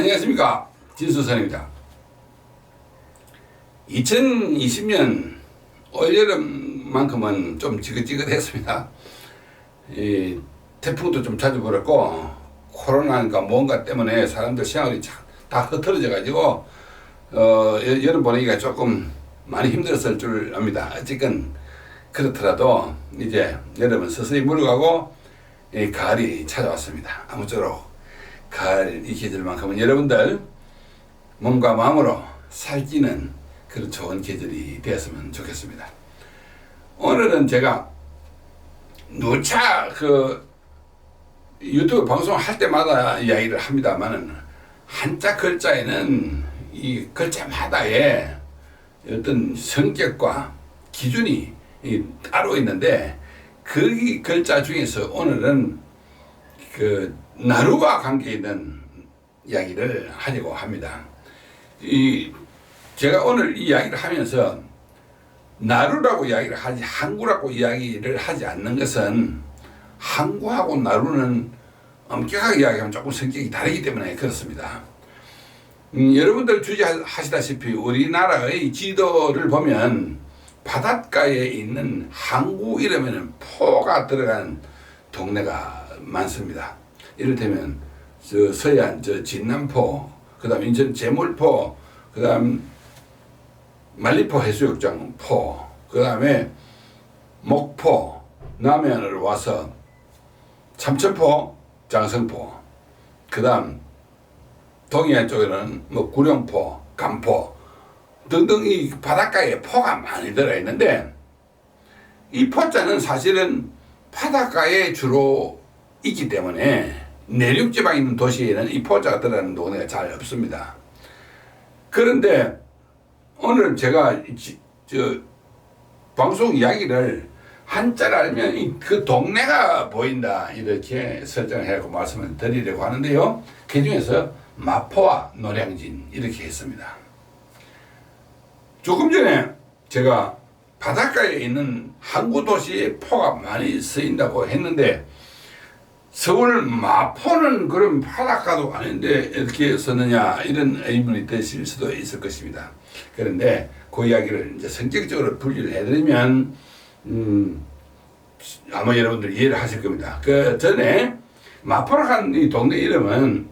안녕하십니까, 진수선입니다. 2020년 올여름만큼은 좀 지긋지긋했습니다. 이 태풍도 좀 자주 불었고 코로나니까 뭔가 때문에 사람들 생활이 다 흐트러져 가지고 여름 보내기가 조금 많이 힘들었을 줄 압니다. 어쨌건 그렇더라도 이제 여름은 서서히 물러가고 가을이 찾아왔습니다. 아무쪼록 가을 이 계절만큼은 여러분들 몸과 마음으로 살찌는 그런 좋은 계절이 되었으면 좋겠습니다. 오늘은 제가 누차 유튜브 방송할 때마다 이야기를 합니다만은 한자 글자에는 이 글자마다의 어떤 성격과 기준이 따로 있는데 그 글자 중에서 오늘은 나루와 관계 있는 이야기를 하려고 합니다. 제가 오늘 이 이야기를 하면서 나루라고 이야기를 하지 항구라고 이야기를 하지 않는 것은 항구하고 나루는 엄격하게 이야기하면 조금 성격이 다르기 때문에 그렇습니다. 여러분들 주의하시다시피 우리나라의 지도를 보면 바닷가에 있는 항구 이름에는 포가 들어간 동네가 많습니다. 이를테면 서해안 진남포, 그 다음 인천 제물포, 그 다음 만리포 해수욕장 포, 그 다음에 목포, 남해안으로 와서 참천포, 장성포, 그 다음 동해안 쪽에는 구룡포, 간포 등등 이 바닷가에 포가 많이 들어있는데 이 포자는 사실은 바닷가에 주로 있기 때문에 내륙지방에 있는 도시에는 이 포자가 들어가는 동네가 잘 없습니다. 그런데 오늘 제가 방송 이야기를 한자를 알면 그 동네가 보인다 이렇게 설정을 해서 말씀을 드리려고 하는데요. 그 중에서 마포와 노량진 이렇게 했습니다. 조금 전에 제가 바닷가에 있는 항구 도시에 포가 많이 쓰인다고 했는데 서울 마포는 그럼 바닷가도 아닌데 이렇게 썼느냐 이런 의문이 드실 수도 있을 것입니다. 그런데 그 이야기를 이제 성격적으로 분리를 해드리면 아마 여러분들 이해를 하실 겁니다. 그 전에 마포로 간 이 동네 이름은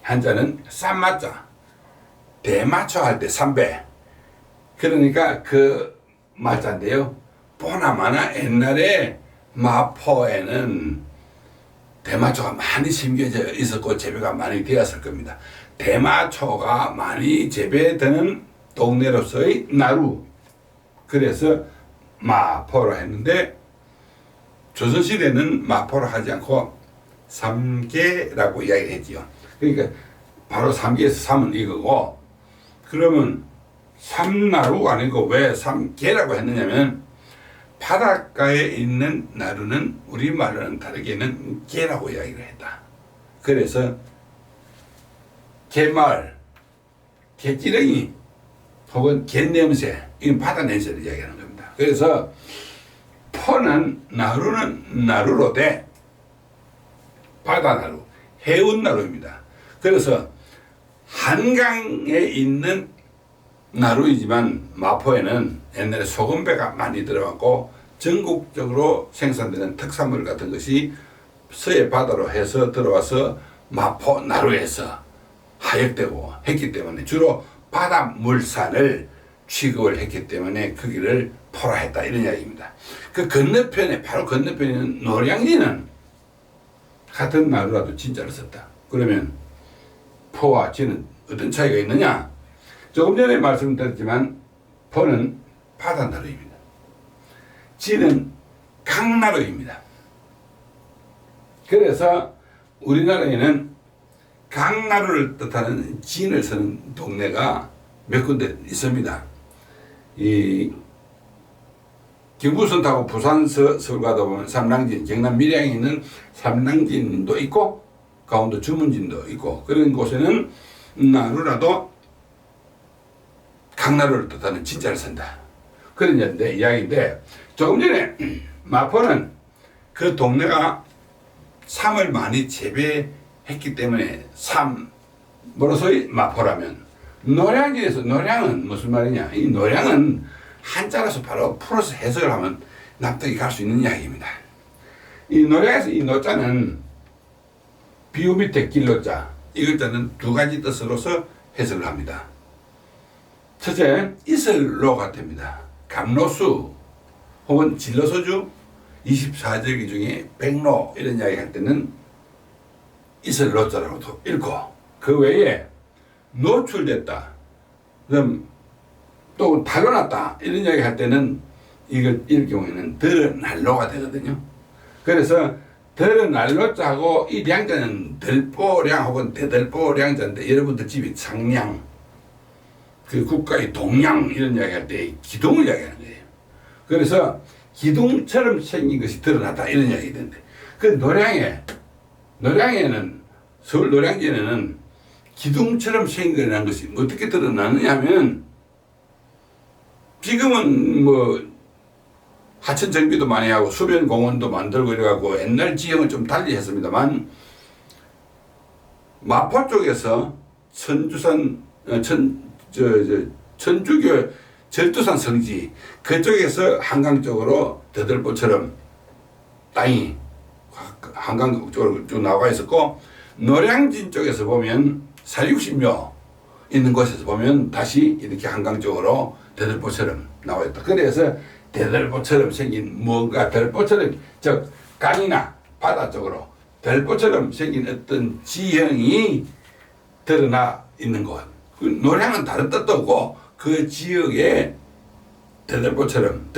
한자는 쌈마자, 대마초 할 때 삼배, 그러니까 그 마자인데요. 보나마나 옛날에 마포에는 대마초가 많이 심겨져 있었고 재배가 많이 되었을 겁니다. 대마초가 많이 재배되는 동네로서의 나루, 그래서 마포로 했는데 조선시대는 마포로 하지 않고 삼계라고 이야기를 했지요. 그러니까 바로 삼계에서 삼은 이거고, 그러면 삼나루가 아니고 왜 삼계라고 했느냐면 바닷가에 있는 나루는 우리말로는 다르게는 개라고 이야기를 했다. 그래서 개말, 개찌렁이 혹은 개냄새, 이건 바다 냄새를 이야기하는 겁니다. 그래서 포는 나루는 나루로 돼 바다나루, 해운나루입니다. 그래서 한강에 있는 나루이지만 마포에는 옛날에 소금배가 많이 들어갔고 전국적으로 생산되는 특산물 같은 것이 서해 바다로 해서 들어와서 마포 나루에서 하역되고 했기 때문에 주로 바닷물산을 취급을 했기 때문에 거기를 포라 했다 이런 이야기입니다. 그 건너편에 바로 건너편에 있는 노량진은 같은 나루라도 진짜를 썼다. 그러면 포와 진은 어떤 차이가 있느냐? 조금 전에 말씀드렸지만 포는 바다나루입니다. 진은 강나루입니다. 그래서 우리나라에는 강나루를 뜻하는 진을 쓰는 동네가 몇 군데 있습니다. 이 경부선 타고 부산 서울 가다 보면 삼랑진, 경남 밀양에 있는 삼랑진도 있고 강원도 주문진도 있고 그런 곳에는 나루라도 강나루를 뜻하는 진짜를 쓴다. 그런 이야기인데 조금 전에 마포는 그 동네가 삼을 많이 재배했기 때문에 삼, 뭐로소이 마포라면 노량진에서 노량은 무슨 말이냐? 이 노량은 한자라서 바로 풀어서 해석을 하면 납득이 갈 수 있는 이야기입니다. 이 노량에서 이 노자는 비유 밑에 길노자 이 글자는 두 가지 뜻으로서 해석을 합니다. 첫째, 이슬로가 됩니다. 감로수 혹은 진로소주 24절기 중에 백로 이런 이야기 할 때는 이슬로자라고도 읽고, 그 외에 노출됐다, 그럼 또 달려났다 이런 이야기 할 때는 이걸 읽을 경우에는 드러날로가 되거든요. 그래서 드러날로자하고 이 량자는 들보량 혹은 대들보량자인데, 여러분들 집이 상량, 그 국가의 동량 이런 이야기 할 때 기둥을 이야기하는 거예요. 그래서 기둥처럼 생긴 것이 드러났다 이런 이야기 되는데, 그 노량에는 서울 노량진에는 기둥처럼 생겨난 것이 어떻게 드러나느냐 하면, 지금은 뭐 하천 정비도 많이 하고 수변 공원도 만들고 이래갖고 옛날 지형을 좀 달리 했습니다만, 마포 쪽에서 천주산 천주교 절두산 성지 그쪽에서 한강 쪽으로 대들보처럼 땅이 한강 쪽으로 쭉 나와 있었고, 노량진 쪽에서 보면 사육신묘 있는 곳에서 보면 다시 이렇게 한강 쪽으로 대들보처럼 나와 있다. 그래서 대들보처럼 생긴 뭔가 들보처럼, 즉 강이나 바다 쪽으로 들보처럼 생긴 어떤 지형이 드러나 있는 곳. 그 노량은 다른 뜻도 없고 그 지역에 들보처럼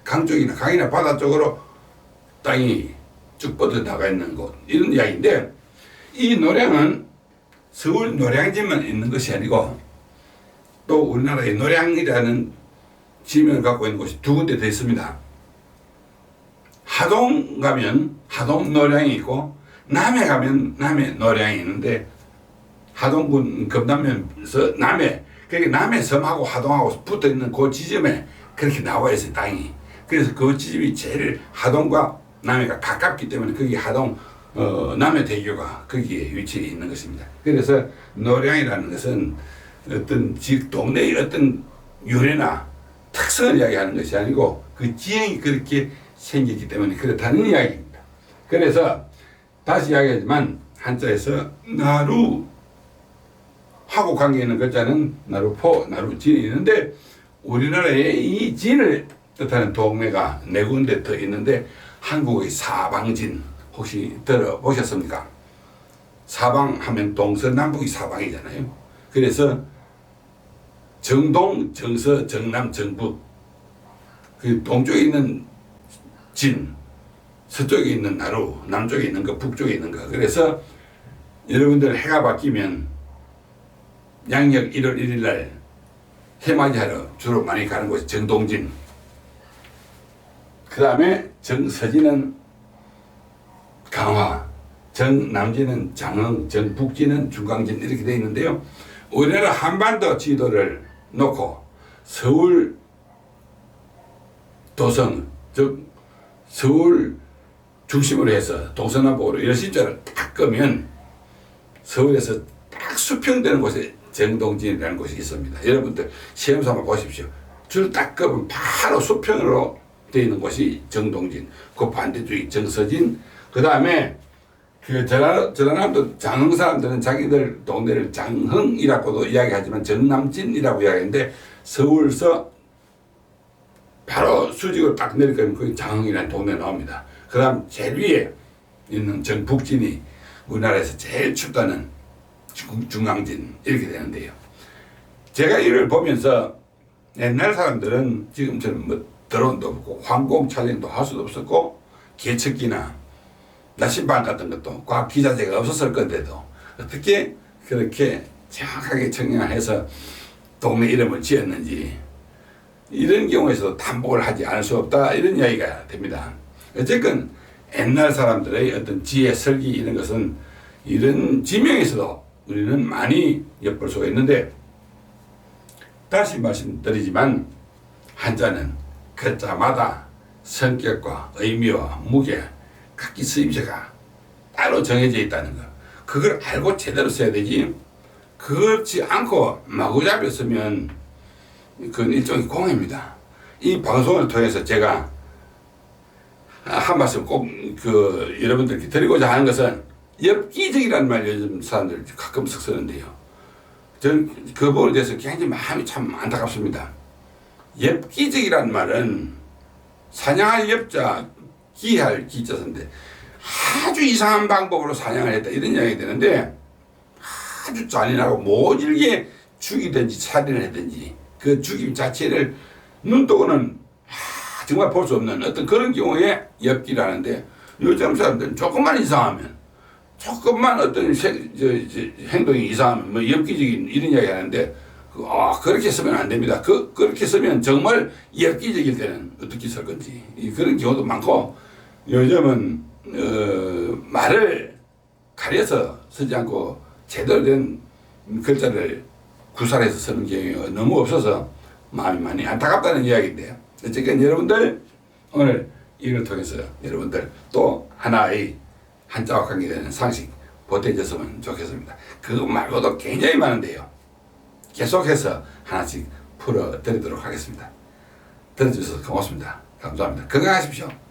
강 쪽이나 강이나 바다 쪽으로 땅이 쭉 뻗어 나가 있는 곳, 이런 이야기인데, 이 노량은 서울 노량진만 있는 것이 아니고 또 우리나라의 노량이라는 지명을 갖고 있는 곳이 두 군데 더 있습니다. 하동 가면 하동 노량이 있고, 남해 가면 남해 노량이 있는데, 하동군 금남면에서 남해, 그러니까 남해 섬하고 하동하고 붙어 있는 그 지점에 그렇게 나와 있어요, 땅이. 그래서 그 지점이 제일 하동과 남해가 가깝기 때문에 거기 하동 남해대교가 거기에 위치해 있는 것입니다. 그래서 노량이라는 것은 어떤 지역 동네의 어떤 유래나 특성을 이야기하는 것이 아니고 그 지형이 그렇게 생겼기 때문에 그렇다는 이야기입니다. 그래서 다시 이야기하지만 한자에서 나루 하고 관계 있는 글자는 나루포, 나루진이 있는데, 우리나라에 이 진을 뜻하는 동네가 네 군데 더 있는데, 한국의 사방진 혹시 들어보셨습니까? 사방 하면 동서남북이 사방이잖아요. 그래서 정동, 정서, 정남, 정북, 그 동쪽에 있는 진, 서쪽에 있는 나루, 남쪽에 있는 거, 북쪽에 있는 거. 그래서 여러분들 해가 바뀌면 양력 1월 1일 날 해맞이하러 주로 많이 가는 곳이 정동진, 그 다음에 정서진은 강화, 정남진은 장흥, 정북진은 중강진 이렇게 되어 있는데요. 우리나라 한반도 지도를 놓고 서울 도성, 즉 서울 중심으로 해서 동서남북으로 일신자를 딱 끄면 서울에서 딱 수평되는 곳에 정동진이라는 곳이 있습니다. 여러분들 시험 삼아 보십시오. 줄 딱 끄면 바로 수평으로 되어 있는 곳이 정동진, 그 반대쪽이 정서진, 그 다음에 그 전라남도 장흥 사람들은 자기들 동네를 장흥이라고도 이야기하지만 정남진이라고 이야기하는데, 서울서 바로 수직으로 딱 내려가면 거기 장흥이라는 동네 나옵니다. 그 다음 제일 위에 있는 정북진이 우리나라에서 제일 춥다는 중앙진 이렇게 되는데요. 제가 이를 보면서 옛날 사람들은 지금처럼 뭐 드론도 없고 항공 촬영도 할 수도 없었고 계측기나 나침반 같은 것도 과학 기자재가 없었을 건데도 어떻게 그렇게 정확하게 청량해서 동네 이름을 지었는지, 이런 경우에서도 탐복을 하지 않을 수 없다, 이런 이야기가 됩니다. 어쨌건 옛날 사람들의 어떤 지혜, 설기 이런 것은 이런 지명에서도 우리는 많이 엿볼 수가 있는데, 다시 말씀드리지만 한자는 글자마다 성격과 의미와 무게, 각기 쓰임새가 따로 정해져 있다는 거, 그걸 알고 제대로 써야 되지, 그렇지 않고 마구잡이 쓰면 그건 일종의 공해입니다. 이 방송을 통해서 제가 한 말씀 꼭 여러분들께 드리고자 하는 것은 엽기적이라는 말 요즘 사람들 가끔씩 쓰는데요. 저는 그 부분에 대해서 굉장히 마음이 참 안타깝습니다. 엽기적이라는 말은 사냥할 엽자, 기할 기자인데 아주 이상한 방법으로 사냥을 했다 이런 이야기가 되는데 아주 잔인하고 모질게 죽이든지 살인을 했든지 그 죽임 자체를 눈뜨고는 정말 볼 수 없는 어떤 그런 경우에 엽기라는데 요즘 사람들은 조금만 이상하면 조금만 어떤 행동이 이상하면 뭐 엽기적인 이런 이야기 하는데 그렇게 쓰면 안 됩니다. 그렇게 쓰면 정말 엽기적일 때는 어떻게 쓸 건지 그런 경우도 많고 요즘은 말을 가려서 쓰지 않고 제대로 된 글자를 구사해서 쓰는 경우가 너무 없어서 마음이 많이 안타깝다는 이야기인데요. 어쨌든 여러분들 오늘 이걸 통해서 여러분들 또 하나의 한자와 관계되는 상식 보태졌으면 좋겠습니다. 그거 말고도 굉장히 많은데요. 계속해서 하나씩 풀어드리도록 하겠습니다. 들어주셔서 고맙습니다. 감사합니다. 건강하십시오.